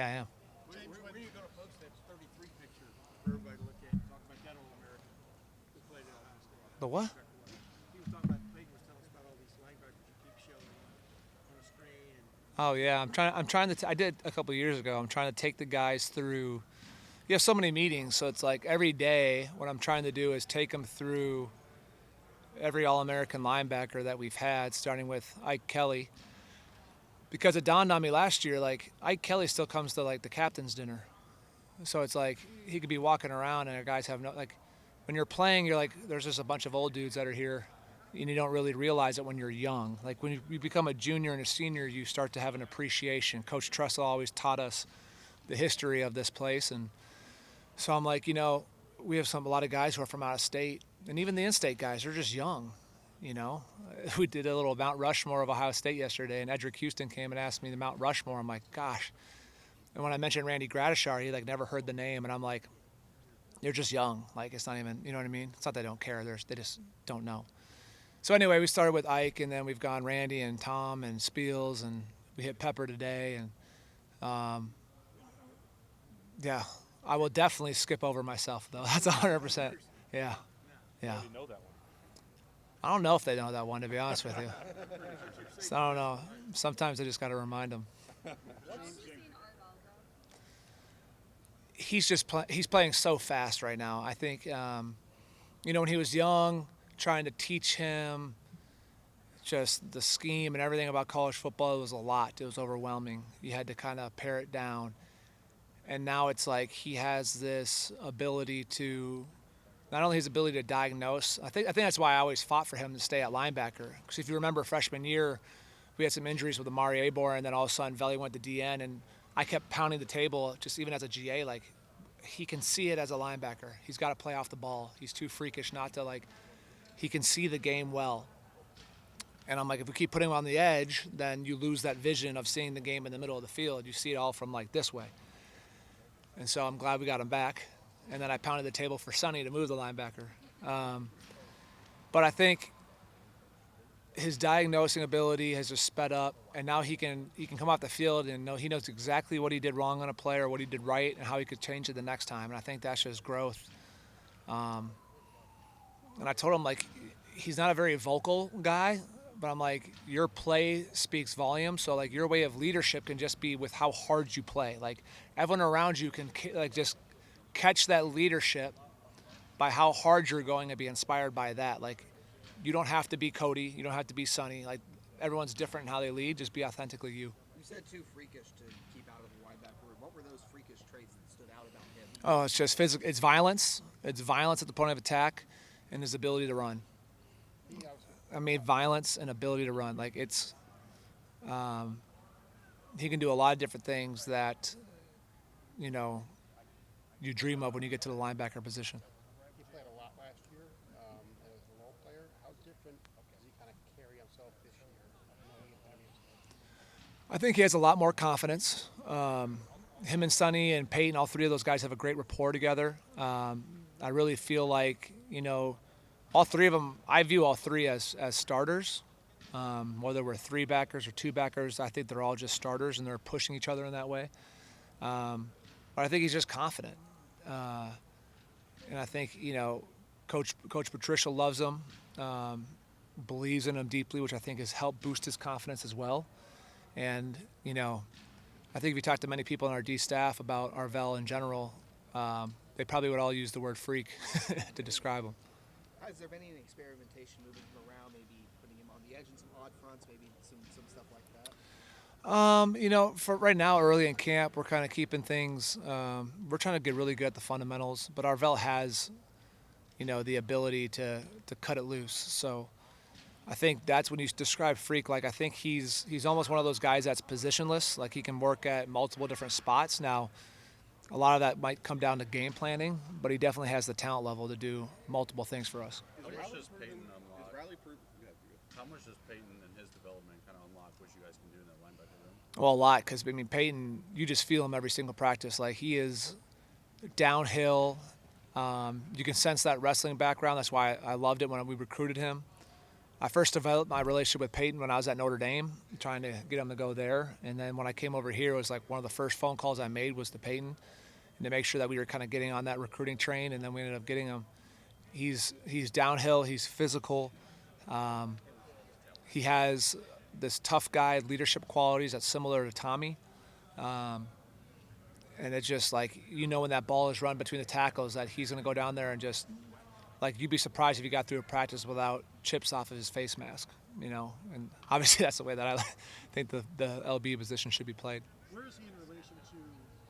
Yeah, I am. James, when are you going to post that 33 picture for everybody to look at and talk about that old American who played at Ohio State? The what? He was talking about, Peyton was telling us about all these linebackers you keep showing on the screen. Oh yeah, I did a couple of years ago. I'm trying to take the guys through. You have so many meetings, so it's like every day. What I'm trying to do is take them through every All-American linebacker that we've had, starting with Ike Kelly. Because it dawned on me last year, like Ike Kelly still comes to like the captain's dinner. So it's like he could be walking around and our guys have no, like when you're playing, you're like, there's just a bunch of old dudes that are here and you don't really realize it when you're young. Like when you become a junior and a senior, you start to have an appreciation. Coach Tressel always taught us the history of this place. And so I'm like, we have a lot of guys who are from out of state, and even the in-state guys, they're just young. We did a little Mount Rushmore of Ohio State yesterday, and Edric Houston came and asked me the Mount Rushmore. I'm like, gosh. And when I mentioned Randy Gradishar, he like never heard the name, and I'm like, they're just young. Like it's not even, you know what I mean? It's not they don't care. They just don't know. So anyway, we started with Ike, and then we've gone Randy and Tom and Spiels, and we hit Pepper today, and yeah, I will definitely skip over myself though. That's 100%. Yeah. You know that one. I don't know if they know that one, to be honest with you. So I don't know. Sometimes I just got to remind them. He's playing so fast right now. I think, when he was young, trying to teach him just the scheme and everything about college football, it was a lot. It was overwhelming. You had to kind of pare it down. And now it's like he has this ability to, not only his ability to diagnose, I think that's why I always fought for him to stay at linebacker. Because if you remember freshman year, we had some injuries with Amari Abor, and then all of a sudden Veli went to DN, and I kept pounding the table, just even as a GA, like he can see it as a linebacker. He's got to play off the ball. He's too freakish not to, like, he can see the game well. And I'm like, if we keep putting him on the edge, then you lose that vision of seeing the game in the middle of the field. You see it all from like this way. And so I'm glad we got him back. And then I pounded the table for Sonny to move the linebacker. But I think his diagnosing ability has just sped up, and now he can come off the field and he knows exactly what he did wrong on a play or what he did right and how he could change it the next time. And I think that's just growth. And I told him, like, he's not a very vocal guy, but I'm like, your play speaks volumes. So like your way of leadership can just be with how hard you play. Like everyone around you can like just catch that leadership by how hard you're going to be inspired by that. Like you don't have to be Cody. You don't have to be Sonny. Like everyone's different in how they lead. Just be authentically you. You said too freakish to keep out of the linebacker room. What were those freakish traits that stood out about him? Oh, it's just physical. It's violence. It's violence at the point of attack and his ability to run. Violence and ability to run. Like it's, he can do a lot of different things that, you dream of when you get to the linebacker position. He played a lot last year as a role player. How different does he kind of carry himself this year? I think he has a lot more confidence. Him and Sonny and Peyton, all three of those guys have a great rapport together. I really feel like, all three of them, I view all three as starters. Whether we're three backers or two backers, I think they're all just starters and they're pushing each other in that way. But I think he's just confident. And I think, Coach Patricia loves him, believes in him deeply, which I think has helped boost his confidence as well. And, I think if you talk to many people on our D staff about Arvell in general, they probably would all use the word freak to describe him. Has there been any experimentation moving him around, maybe putting him on the edge in some odd fronts, maybe some stuff like that? For right now, early in camp, we're kind of keeping things. We're trying to get really good at the fundamentals, but Arvell has, the ability to cut it loose. So I think that's when you describe freak. Like I think he's almost one of those guys that's positionless. Like he can work at multiple different spots. Now, a lot of that might come down to game planning, but he definitely has the talent level to do multiple things for us. How much does Peyton unlock? How much does Peyton and his development kind of unlock what you guys can do in that linebacker room? Well, a lot, because Peyton, you just feel him every single practice. Like he is downhill. You can sense that wrestling background. That's why I loved it when we recruited him. I first developed my relationship with Peyton when I was at Notre Dame, trying to get him to go there. And then when I came over here, it was like one of the first phone calls I made was to Peyton, and to make sure that we were kind of getting on that recruiting train. And then we ended up getting him. He's downhill. He's physical. He has this tough guy leadership qualities that's similar to Tommy. And it's just like, when that ball is run between the tackles, that he's going to go down there and just, like, you'd be surprised if he got through a practice without chips off of his face mask, And obviously that's the way that I think the LB position should be played. Where is he in relation to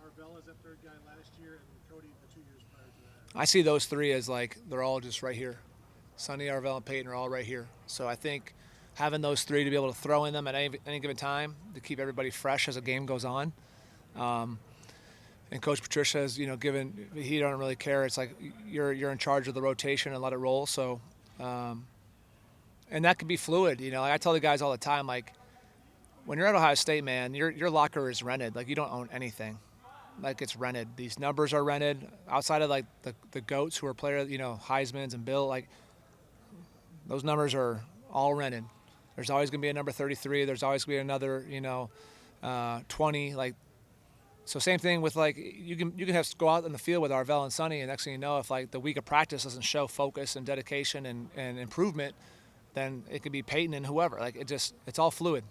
Arvell as that third guy last year and Cody the 2 years prior to that? I see those three as, like, they're all just right here. Sonny, Arvell, and Peyton are all right here. So I think having those three to be able to throw in them at any given time to keep everybody fresh as a game goes on. And Coach Patricia has, given, he don't really care. It's like you're in charge of the rotation and let it roll. So, and that could be fluid. Like I tell the guys all the time, like when you're at Ohio State, man, your locker is rented. Like you don't own anything. Like it's rented. These numbers are rented. Outside of like the GOATs who are players, Heisman's and Bill, like those numbers are all rented. There's always going to be a number 33. There's always going to be another, 20. Like, so same thing with like you can have to go out in the field with Arvell and Sonny, and next thing you know, if like the week of practice doesn't show focus and dedication and improvement, then it could be Peyton and whoever. Like it's all fluid.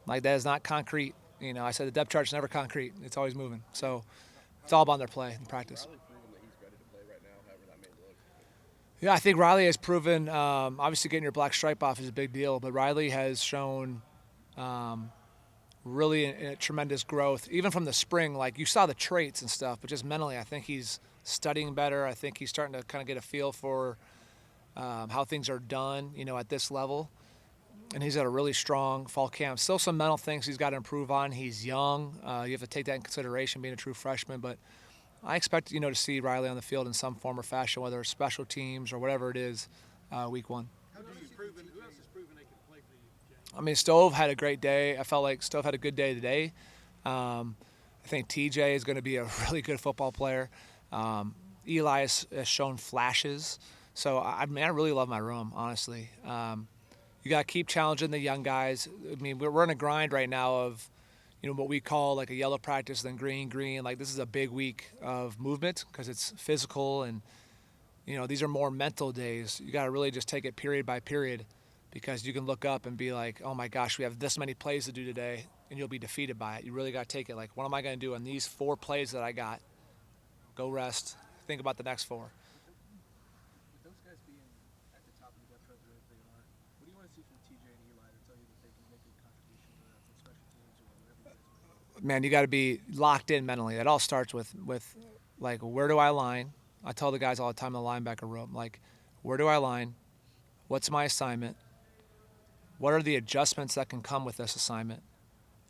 Like that is not concrete. I said the depth chart's never concrete. It's always moving. So it's all about their play in practice. Riley proven that he's ready to play right now, however that may look. Yeah, I think Riley has proven. Obviously, getting your black stripe off is a big deal, but Riley has shown. Really a tremendous growth, even from the spring. Like you saw the traits and stuff, but just mentally, I think he's studying better. I think he's starting to kind of get a feel for how things are done, at this level. And he's at a really strong fall camp. Still some mental things he's got to improve on. He's young. You have to take that in consideration, being a true freshman. But I expect, to see Riley on the field in some form or fashion, whether it's special teams or whatever it is, week one. Who else has proven they can play for you, Jay? I mean, Stove had a great day. I felt like Stove had a good day today. I think TJ is going to be a really good football player. Eli has shown flashes. So, I really love my room, honestly. You got to keep challenging the young guys. I mean, we're in a grind right now of, what we call like a yellow practice, then green. Like this is a big week of movement because it's physical and, these are more mental days. You got to really just take it period by period. Because you can look up and be like, oh, my gosh, we have this many plays to do today, and you'll be defeated by it. You really got to take it like, what am I going to do on these 4 plays that I got? Go rest. Think about the next 4. With those guys being at the top of the depth chart the way they are, what do you want to see from TJ and Eli to tell you that they can make a contribution to special teams or whatever you guys do? Man, you got to be locked in mentally. It all starts with like, where do I line? I tell the guys all the time in the linebacker room, like, where do I line? What's my assignment? What are the adjustments that can come with this assignment?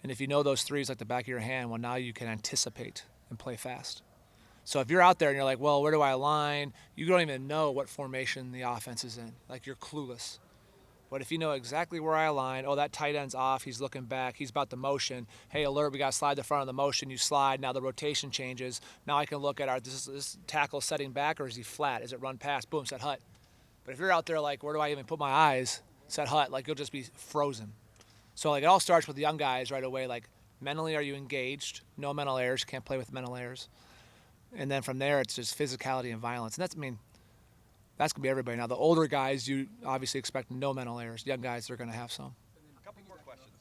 And if you know those threes like the back of your hand, well, now you can anticipate and play fast. So if you're out there and you're like, well, where do I align? You don't even know what formation the offense is in. Like you're clueless. But if you know exactly where I align, oh, that tight end's off, he's looking back, he's about the motion. Hey, alert, we got to slide the front of the motion. You slide, now the rotation changes. Now I can look at this tackle setting back, or is he flat? Is it run past? Boom, set hut. But if you're out there like, where do I even put my eyes? Set hut, like you'll just be frozen. So like it all starts with the young guys right away. Like mentally, are you engaged? No mental errors. Can't play with mental errors. And then from there, it's just physicality and violence. And that's gonna be everybody. Now the older guys, you obviously expect no mental errors. Young guys, they're gonna have some. A couple more questions.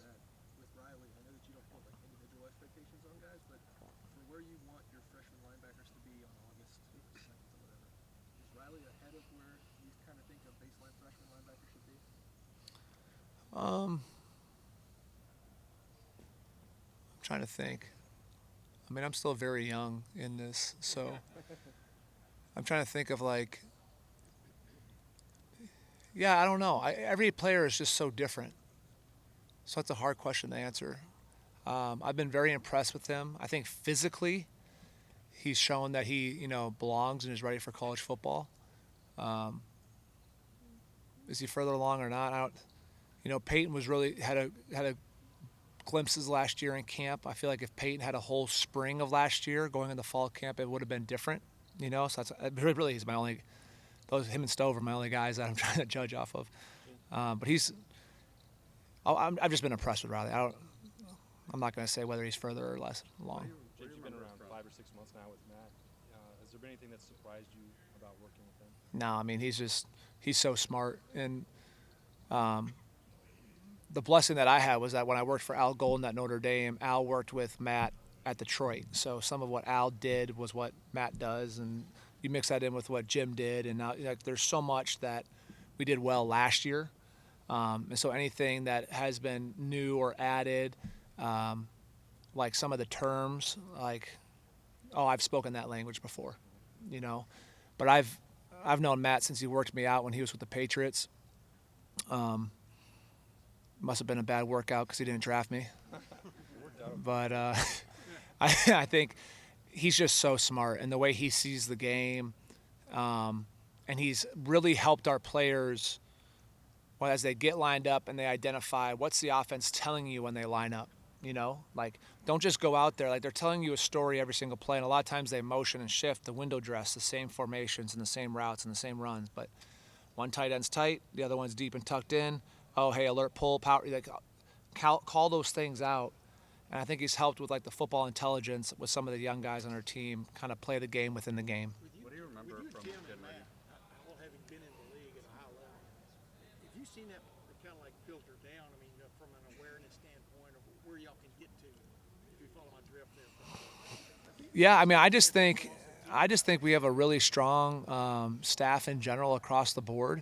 With Riley, I know that you don't put like individual expectations on guys, but for where you want your freshman linebackers to be on August 2nd or whatever, is Riley ahead of where you kind of think a baseline freshman linebacker should be? I'm trying to think. I mean, I'm still very young in this, so I'm trying to think of like, yeah, I don't know. Every player is just so different. So that's a hard question to answer. I've been very impressed with him. I think physically, he's shown that he, belongs and is ready for college football. Is he further along or not? I don't. Peyton was really had a glimpses last year in camp. I feel like if Peyton had a whole spring of last year going into fall camp, it would have been different. So that's really he's my only. Him and Stove are my only guys that I'm trying to judge off of. But I've just been impressed with Riley. I'm not going to say whether he's further or less along. Jake, you've been around 5 or 6 months now with Matt. Has there been anything that surprised you about working with him? No, I mean, he's so smart. And the blessing that I had was that when I worked for Al Golden at Notre Dame, Al worked with Matt at Detroit. So some of what Al did was what Matt does, and you mix that in with what Jim did, and now there's so much that we did well last year. And so anything that has been new or added, like some of the terms, like, oh, I've spoken that language before, But I've known Matt since he worked me out when he was with the Patriots. Must have been a bad workout because he didn't draft me. But I think he's just so smart, and the way he sees the game, and he's really helped our players as they get lined up and they identify what's the offense telling you when they line up. Like, don't just go out there. Like, they're telling you a story every single play, and a lot of times they motion and shift the window dress, the same formations and the same routes and the same runs. But one tight end's tight, the other one's deep and tucked in. Oh, hey, alert, pull, power. Like, call those things out. And I think he's helped with, like, the football intelligence with some of the young guys on our team kind of play the game within the game. What do you remember from Jim getting and ready? Matt, all having been in the league at a high level, have you seen that kind of like filter down? I mean, from an awareness standpoint of where y'all can get to, if you follow my drift there. Yeah, I mean, I just think we have a really strong staff in general across the board.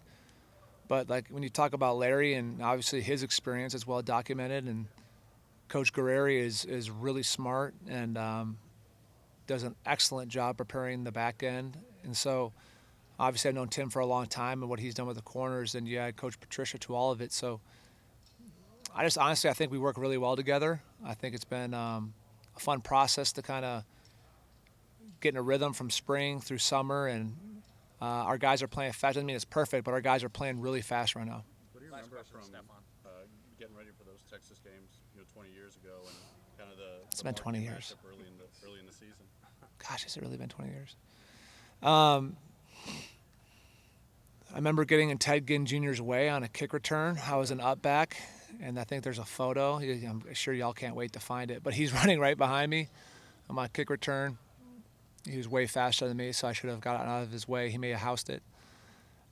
But, like, when you talk about Larry, and obviously his experience is well documented, and Coach Guerreri is really smart and does an excellent job preparing the back end. And so, obviously, I've known Tim for a long time and what he's done with the corners, and you add Coach Patricia to all of it. So, I think we work really well together. I think it's been a fun process to kind of get in a rhythm from spring through summer, and our guys are playing fast. I mean, it's perfect, but our guys are playing really fast right now. What do you remember from getting ready for those Texas games, 20 years ago, and kind of the It's been 20 years. matchup early in the season? Gosh, has it really been 20 years? I remember getting in Ted Ginn Jr.'s way on a kick return. I was an up back, and I think there's a photo. I'm sure y'all can't wait to find it. But he's running right behind me on my kick return. He was way faster than me, so I should have gotten out of his way. He may have housed it.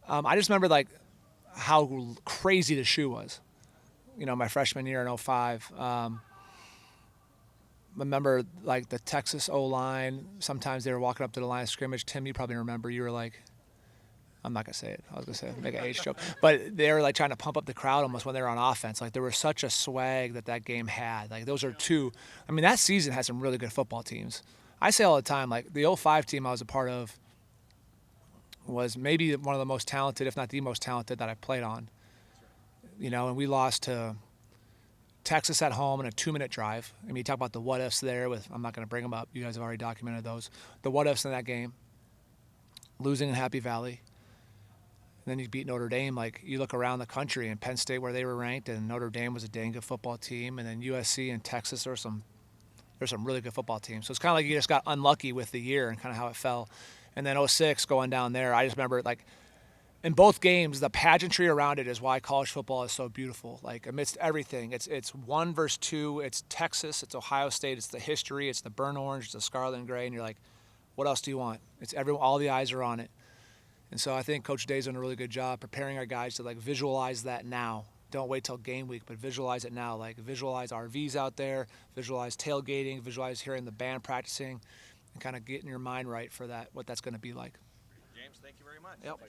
I just remember, like, how crazy the shoe was. My freshman year in 2005. Remember, like, the Texas O-line, sometimes they were walking up to the line of scrimmage. Tim, you probably remember, you were like, I'm not going to say it. I was going to say make an age joke. But they were, like, trying to pump up the crowd almost when they were on offense. Like, there was such a swag that game had. Like, those are two. I mean, that season had some really good football teams. I say all the time, like, the 2005 team I was a part of was maybe one of the most talented, if not the most talented, that I played on. And we lost to Texas at home in a 2-minute drive. I mean, you talk about the what-ifs there with, I'm not going to bring them up. You guys have already documented those. The what-ifs in that game, losing in Happy Valley. And then you beat Notre Dame. Like, you look around the country, and Penn State, where they were ranked, and Notre Dame was a dang good football team. And then USC and Texas, there's some really good football teams. So it's kind of like you just got unlucky with the year and kind of how it fell. And then 2006 going down there, I just remember, like, in both games, the pageantry around it is why college football is so beautiful. Like, amidst everything, it's 1 versus 2. It's Texas, it's Ohio State, it's the history, it's the burnt orange, it's the scarlet and gray, and you're like, what else do you want? It's all the eyes are on it. And so I think Coach Day's done a really good job preparing our guys to, like, visualize that now. Don't wait till game week, but visualize it now. Like, visualize RVs out there, visualize tailgating, visualize hearing the band practicing, and kind of getting your mind right for that, what that's going to be like. James, thank you very much. Yep.